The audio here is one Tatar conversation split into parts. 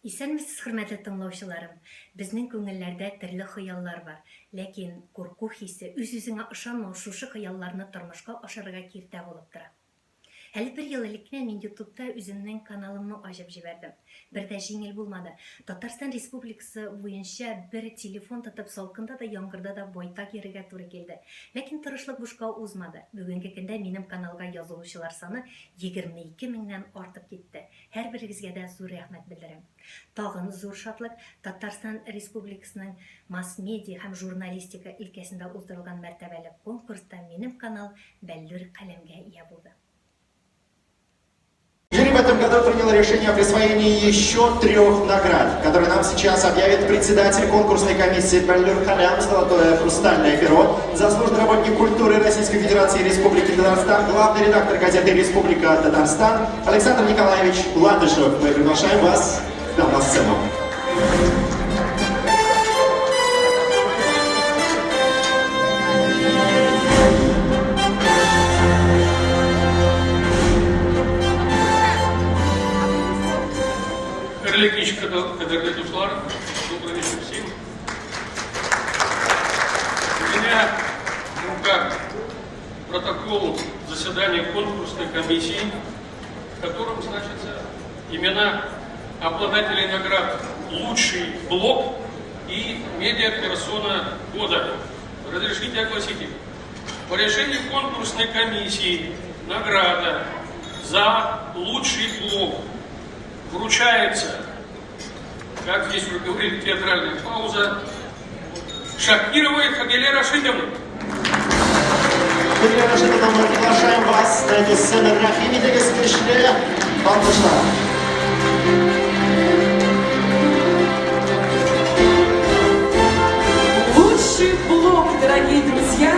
Исәнмесез, хөрмәтле тыңлаучыларым. Безнең күңелләрдә төрле хыяллар бар, ләкин курку хисе, үз-үзеңә ышанмау шушы хыялларны тормышка ашырырга киртә булып тора. Әле бер ел элек мин YouTube'та үземнең каналымны ачып җибәрдем. Бер дә җиңел булмады. Татарстан Республикасы буенча бер телефон тотып салкында да, яңгырда да байтак йөрергә туры килде. Ләкин тырышлык бушка узмады. Бүгенге көндә минем каналга язылучылар саны 22 меңнән артып китте. Һәрберегезгә дә зур рәхмәт белдерәм. Тагын зур шатлык Татарстан Республикасының масс-медиа һәм журналистика өлкәсендә уздырылган мәртәбәле конкурста минем канал бәллүр каләмгә ия булды. Жюри в этом году приняло решение о присвоении еще 3 наград, которые нам сейчас объявит председатель конкурсной комиссии «Бәллүр Калям», «Золотое хрустальное перо», заслуженный работник культуры Российской Федерации и Республики Татарстан, главный редактор газеты «Республика Татарстан» Александр Николаевич Латышев. Мы приглашаем вас на сцену. Кадерлі достар, добрый вечер всем. У меня в руках протокол заседания конкурсной комиссии, в котором значатся имена обладателей наград «Лучший блог» и «Медиаперсона года». Разрешите огласить их. По решению конкурсной комиссии награда за «Лучший блог» вручается, как здесь уже говорили, театральная пауза, Шакировой Фагиле Рашидовне. Фагиле Рашидовна, мы приглашаем вас на эту сцену. Рахимидегі смешные алкыштар. Лучший блог, дорогие друзья.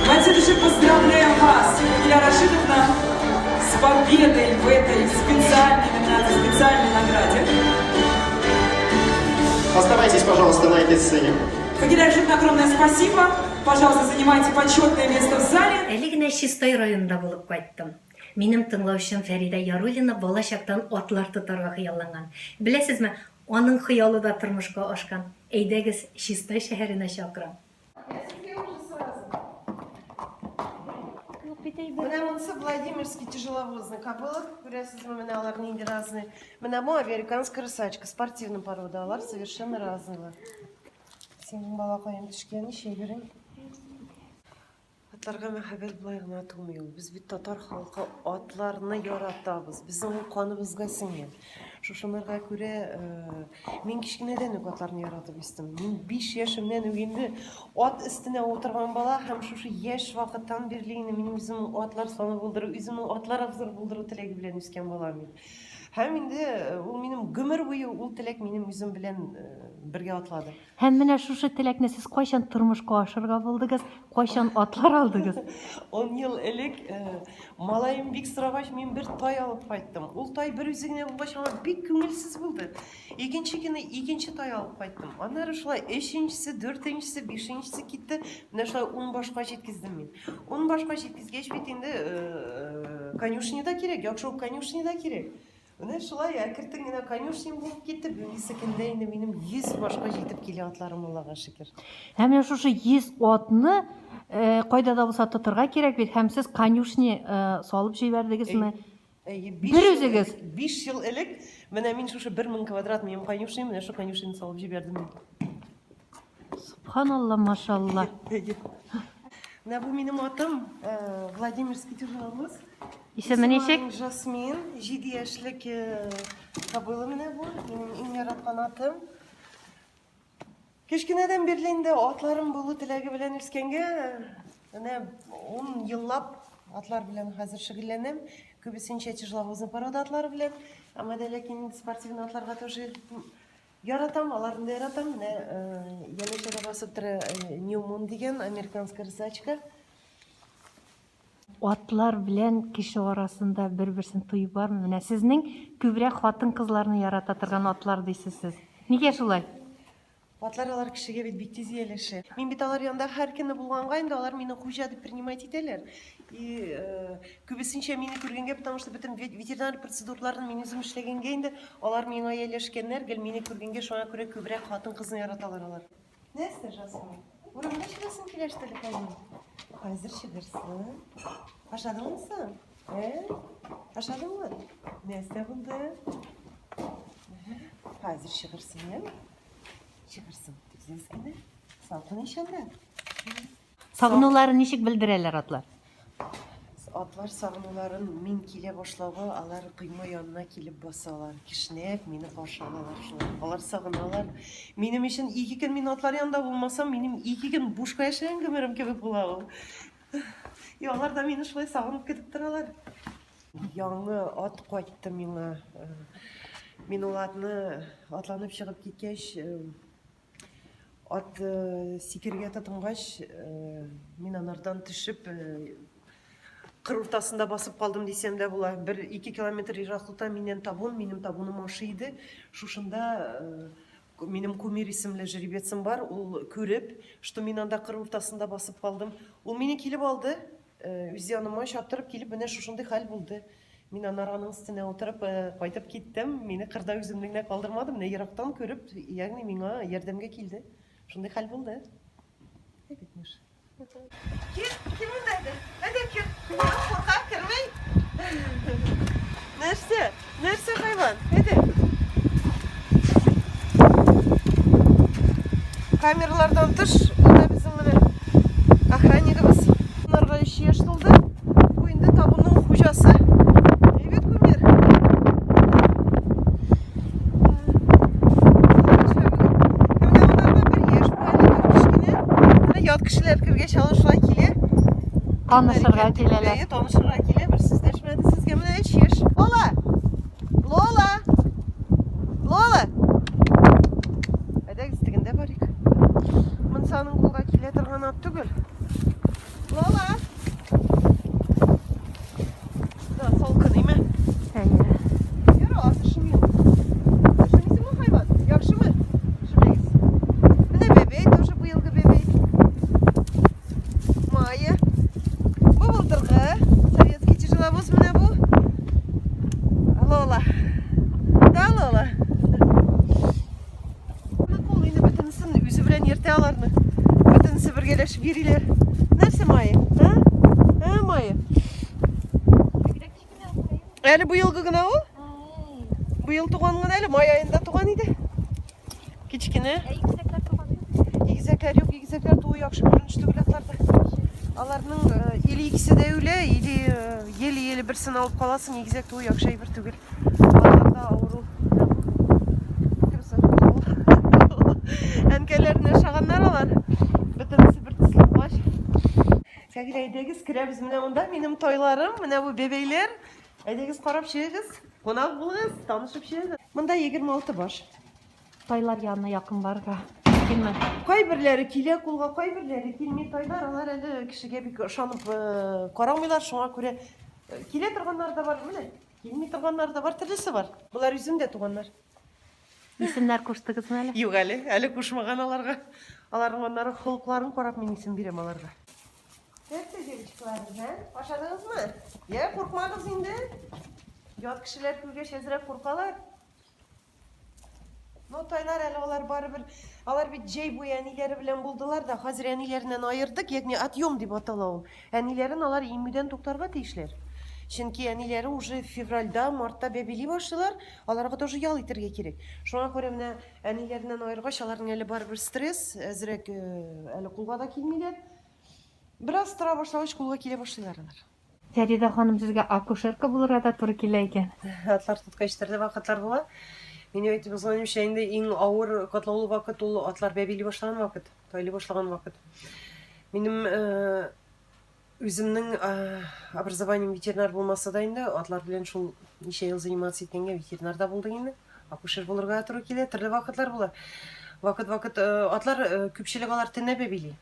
Мы от души поздравляем вас, Фагиле Рашидовна, с победой в этой специальной награде. Оставайтесь, пожалуйста, на этой сцене. Фагиле Рашидовна, огромное спасибо. Пожалуйста, занимайте почетное место в зале. Әле генә Чистой районында булып кайттым. Минем тыңлаучым Фәридә Яруллина балачактан атлар тотарга хыялланган. Беләсезме, аның хыялы да тормышка ашкан. Әйдәгез, Чистой шәһәренә чакырам. Менә монсы Владимирский тяжеловозный кобыла, күрәсезме, менә алар нинди разные. Менә бу американская рысачка, спортивный порода, алар совершенно разные. Синең балакаең төшкән, ничә йөрин. Атларга мәхәббәт булай гына түгел. Без бит татар халкы атларны яратабыз. Безнең ул каныбызга сеңгән. Шушыларга күрә мин кичкенәдән үк атларны яратып үстем. Мин 5 яшемнән үк инде ат өстенә утырган бала һәм шушы яшь вакыттан бирле инде минем үзем атлар саны булдыру, үземнең атлар абзыр булдыру теләге белән үскән балам мин. Һәм инде ул минем гомер буе ул теләк минем үзем белән бергә атлады. Һәм менә шушы теләкне сез кайчан тормышка ашырга булдыгыз, кайчан атлар алдыгыз? 10 ел элек малаем бик сорагач мин бер тай алып кайттым. Ул тай бер үзеңә булгач аңа бик күңелсез булды. Икенче көне икенче тай алып кайттым. Аннары шулай 3-нчесе, 4-нчесе, 5-нчесе китте. Менә шулай 10 башка җиткиздем мин. 10 башка җиткизгәч бит инде конюшняда кирәк, яхшы ук конюшняда кирәк. Менә шулай әкертен генә конюшня булып китте. Бүгенге көндә инде минем 100 башка җитеп килә атларым, Аллага шөкер. Һәм менә шушы 100 атны кайда да булса тотырга кирәк бит, һәм сез конюшня салып җибәрдегезме? Бер үзегез 5 ел элек менә мин шушы 1000 квадрат минем конюшня, менә шу конюшняны салып җибәрдем. Субханалла, машалла. Менә бу минем атым Владимирский тяжеловоз. Исеме ничек? Жасмин, 7 яшьлек кобыла менә бу. Минем иң яраткан атым. Кечкенәдән бирле инде атларым булу теләге белән үскәнгә, менә 10 еллап атлар белән хәзер шөгыльләнәм. Күбесенчә тяжеловозный порода атлары белән. Әмма дә ләкин спортивный атларга тоже яратам, аларны да яратам. Менә янәшәдә басып тора Ньюмун дигән американская рысачка. Атлар белән кеше арасында бер-берсен туй бармы? Менә сезнең күбрәк хатын-кызларны ярата торган атлар дисез сез. Нигә шулай? Атлар алар кишиге бит бик тиз иялешә. Мин бит алар янында һәр көнне булганга инде алар мине хуҗа дип принимать итәләр. И күбесенчә мине күргәнгә, потому что бөтен ветеринар процедураларын мин үзем эшләгәнгә инде алар миңа ияләшкәннәр, гел мине күргәнгә шуңа күрә күбрәк хатын-кызны яраталар алар. Нәрсә жасың? Урамда чыгасың киләш телефонын. Хәзер чыгырсың. Ашадыңмы соң? Ашадыңмы? Нәрсә булды? Хәзер чыгырсың, Чыгырсың. Тизез генә. Салкын ишәндә. Сагынуларын ничек белдерәләр атлар? Атлар сагынуларын мин килә башлауга, алар койма янына килеп басалар. Кишнәп мине каршы алалар шулар. Алар сагыналар. Минем өчен 2 көн мин атлар янында булмасам, минем 2 көн бушка яшәгән гомерем кебек була ул. И алар да мине шулай сагынып көтеп торалар. Яңы ат кайтты миңа. Мин ул атны атланып чыгып киткәч, ат сикергә тотынгач, мин анардан төшеп кыр уртасында басып калдым дисәм дә була. 1-2 километр ераклыкта минем табуным ашы иде. Шушында минем кумир исемле жеребецем бар. Ул күреп, что мин анда кыр уртасында басып калдым. Ул мине килеп алды. Үз яныма чаптырып килеп, менә шушындый хәл булды. Мин аның өстенә утырып кайтып киттем. Мине кырда үземне генә калдырмады. Менә ерактан күреп, ягъни миңа ярдәмгә килде. Шундый хәл булды. Әйтмеш. Kim buradaydı? Hadi kim? Korkak kırmayın. Nerede hayvan? Hadi. Kameralardan tuş. Bu da bizim охранникimiz. Bunlarga işi yaşıldı. Bu indi tabunun hocası. Evet kumir. Yat kişiler kirge çalışırlar kili. Tanışırга киләләр. Tanışırlar kili. Bir sizleşmedi sizge mine hiç yaş. Lola. Hadi istiginde barik. Мен саның кулга килә торган ат түгел. Lola. Да, салкын име. Йөрү, атышым юк. Шунысы мы хайван? Яхшымы? Шүрегез. Менә бебей, тоже быелгы бебей. Майя. Бу былтыргы советский тяжеловоз менә бу. Lola. Да, Lola. Кул инде бөтенесен үзе белән йөртә аларны. Бөтенесе бергәләшеп йөриләр. Нәрсә Майя? Майя. Әле быелгы гына ул? Быел туган гына әле, май айында туган иде. Кичкене. Игезәкләр юк, игезәкләр туы яхшы күренеш түгел атларда. Аларның или икесе дә үлә, или еле-еле берсен алып каласың, игезәк туы яхшы әйбер түгел. Аларда авыру. Әнкәләрне шаганнар алар. Бөтенесе бер төсле булгач. Сәгилә, әйдәгез, керәбез менә монда, минем тойларым, менә бу бебейләр. Әйдәгез, карап чыгыгыз. Кунак булыгыз, танышып чыгыгыз. Монда 26 баш. Тайлар янына якын барга. Килмә. Кайберләре килә кулга, кайберләре килми тайлар. Алар әле кешегә бик ышанып карамыйлар, шуңа күрә килә торганнар да бар, менә. Килми торганнар да бар, төрлесе бар. Булар үземдә туганнар. Исемнәр куштыгызмы әле? Юк әле кушмаган аларга. Аларның аннары холыкларын карап мин исем бирәм аларга. Нәрсә девочкалар, ашадыңызмы? Я, куркмагыз инде. Ят кешеләр күргәч әзрәк куркалар. Но тайлар әле алар барыбер, алар бит җәй буе әниләре белән булдылар да, хәзер әниләреннән аердык, ягъни отъем дип атала ул. Әниләрен алар имүдән туктарга тиешләр. Чөнки әниләре уже февральдә, мартта бәбили башлыйлар, аларга тоже ял итәргә кирәк. Шуңа күрә менә әниләреннән аергач, аларның әле барыбер стресс, әзрәк әле кулга да килмиләр. Бераз тора башлагач кулга килә башлыйлар алар. Фәрида ханым, сезгә акушерка булырга да туры килә икән. Атлар тоткачларда вакытлар була. Мин әйтеп узганымча, инде иң авыр катлаулы вакыт ул атлар бәбили башлаган вакыт, тайли башлаган вакыт. Минем үземнең образованием ветеринар булмаса да инде, атлар белән шул ничә ел заниматься иткәнгә ветеринарда булдык инде. Акушер булырга туры килә, төрле вакытлар була. Вакыт атлар күпчелек алар тенә бәбили.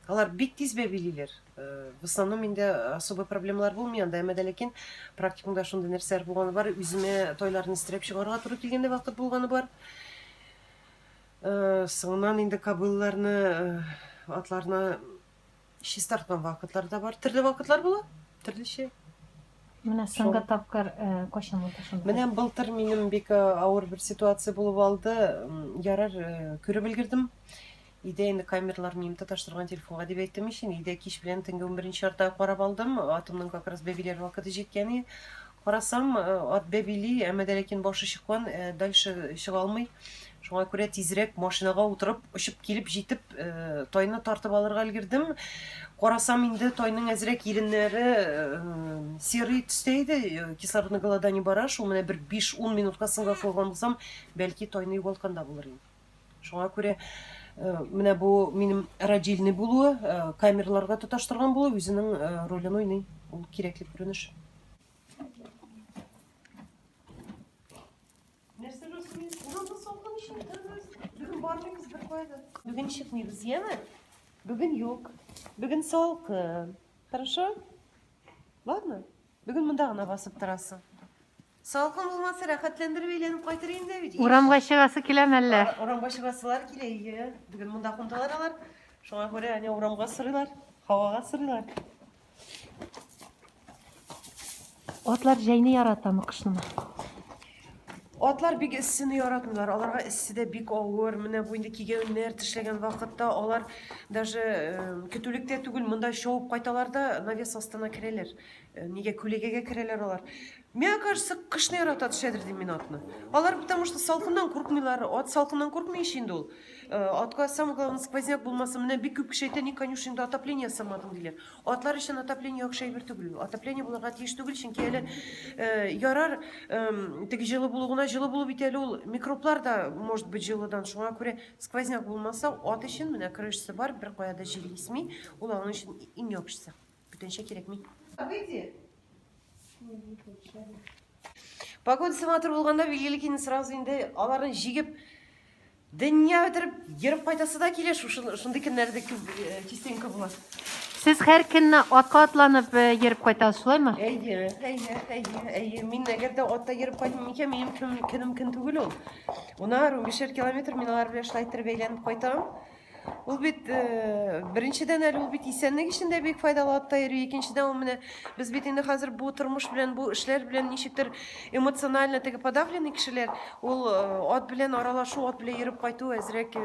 Алар бик тиз бәбилиләр. В основном инде особый проблемалар булмый анда, әмма ләкин практикумда шундый нәрсәләр булганы бар, үземә тойларны истереп чыгарга туры килгәндә вакыт булганы бар. Соңынан инде кобылаларны, атларны чистарткан вакытлар да бар. Төрле вакытлар була, төрлечә. Менә соңгы тапкыр кайчан булды шунда? Менә былтыр минем бик авыр бер ситуация булып алды. Ярар, күреп өлгердем. Иде инде камералар минем тоташтырган телефонга дип әйттем ишен. Иде кич белән төнге 11-нче артта карап алдым. Атымның как раз бәбиләр вакыты җиткәне. Карасам, ат бәбили, әмма дә ләкин башы чыккан, дальше чыга алмый. Шуңа күрә тизрәк машинага утырып, очып килеп җитеп, тайны тартып алырга өлгердем. Карасам инде тайның әзрәк иреннәре серый төстә иде, кислородный голодание бара, шул менә бер 5-10 минутка соңга калган булсам, бәлки тайны югалтканда булыр инде. Шуңа күрә менә бу минем родильный булуы, камераларга тоташтырган булуы үзенең ролен уйный. Ул кирәкле күренеш. Нәрсә русмин? Урамда салкын ишен торабыз. Бүген бармыйбыз бер кайда. Бүген чыкмыйбыз, яме? Бүген юк. Бүген салкын. Хорошо? Ладно. Бүген монда гына басып торасың. Салкын булмаса, рәхәтләндереп әйләнеп кайтыр инде бит. Урамга чыгасы киләме әллә? Урамга чыгасылар килә. Бүген монда кунталар алар. Шуңа күрә әнә урамга сырыйлар, һавага сырыйлар. Атлар җәйне яратамы, кышнымы? Атлар бик иссене яратмыйлар. Аларга иссе дә бик авыр. Менә бу инде кигәннәр тешләгән вакытта алар даже көтүлектә түгел, монда шауып кайталар да навес астына керәләр. Нигә күләгәгә керәләр алар. Мне кажется, кышны ярата төшәдер ди мин атны. Алар потому что салкыннан куркмыйлар. Ат салкыннан куркмый ич инде ул. Атка самое главное сквозняк булмаса, менә бик күп кеше әйтә, ни конюшня инде отопление самадым диләр. Атлар өчен отопление яхшы әйбер түгел. Отопление булырга тиеш түгел, чөнки әле ярар теге җылы булуына җылы булып бит әле ул микроблар да может быть җылыдан. Шуңа күрә сквозняк булмаса, ат өчен менә крышасы бар, бер кая да җил исми, ул аның өчен иң яхшысы. Бүтәнчә кирәкми. Выйди. Погода сыматыр булганда билгеле сразу инде аларны җигеп дөнья бетереп йөреп кайтасы да килә, шундый көннәрдә частенько була. Сез һәр көнне атка атланып йөреп кайтасыз, шулаймы? Әйе. Мин әгәр дә атта йөреп кайтмыйм икән, минем көнем көн түгел ул. Унар 15 километр мин алар белән шулайтыр бәйләнеп кайтам. Ул бит беренчедән әле ул бит исәнлек өчен дә бик файдалы атта йөрү, икенчедән ул менә без бит инде хәзер бу тормыш белән, бу эшләр белән ничектер эмоционально теге подавленный кешеләр, ул ат белән аралашу, ат белән йөреп кайту әзрәк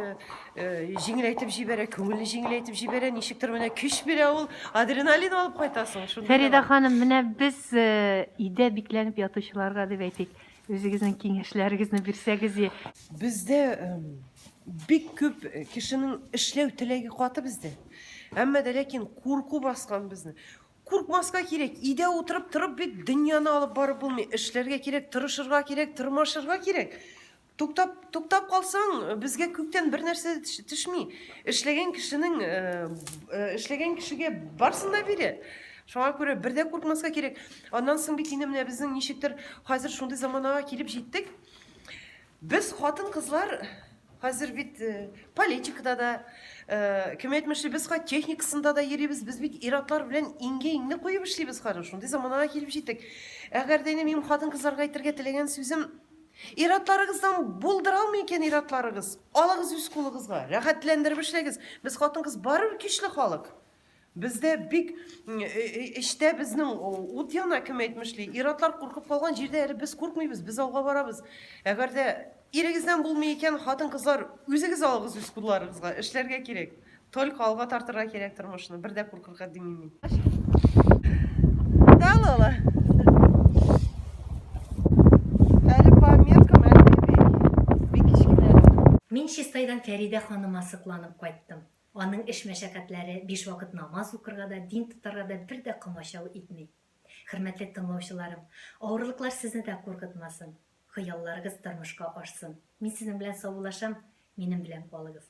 җиңеләйтеп җибәрә, күңелне җиңеләйтеп җибәрә, ничектер менә көч бирә, ул адреналин алып кайтасың. Фәрида ханым, менә без өйдә бикләнеп ятучыларга дип әйтик, үзегезнең киңәшләрегезне бирсәгез. Бездә бик күп кешенең эшләү теләге каты бездә. Әмма дә ләкин курку баскан безне. Куркмаска кирәк. Идә утырып торып бит дөньяны алып барып булмый. Эшләргә кирәк, тырышырга кирәк, тырмашырга кирәк. Туктап калсаң, безгә күктән бер нәрсә төшми. Эшләгән кешегә барсын да бирә. Шуңа күрә бердә куркмаска кирәк. Аннан соң бит инде менә безнең ничектер хәзер шундый заманага килеп җиттек. Без хатын-кызлар хәзер бит политикада да, кем әйтмешли, без техникасында да йөрибез, без бит иратлар белән иңгә куеп эшлибез хәзер. Шундый заманага килеп җиттек. Әгәр дә минем хатын-кызларга әйтергә теләгән сүзем, иратларыгыздан булдыра алмый икән иратларыгыз. Алыгыз үз кулыгызга, рәхәтләндереп эшләгез. Без хатын-кыз барыбер көчле халык. Бездә бик эштә безнең ут яна, кем әйтмешли, иратлар куркып калган җирдә әле без куркмыйбыз, без алга барабыз. Әгәр дә ирегездән булмый икән, хатын-кызлар, үзегез алыгыз үз кулларыгызга, эшләргә кирәк. Только алга тартырга кирәк тормышны, бердә куркырга димим мин. Да, Лала. Әле померкам, әле бик кичкенә. Мин Чистайдан Фәрида ханыма сыкланып кайттым. Аның эш мәшәкатьләре 5 вакыт намаз укырга да, дин тотарга да бер дә комачау итми. Хөрмәтле тыңлаучыларым, авырлыклар сезне дә куркытмасын. Хыялларыгыз тормышка ашсын. Мин сезнең белән саулашам, минем белән калыгыз.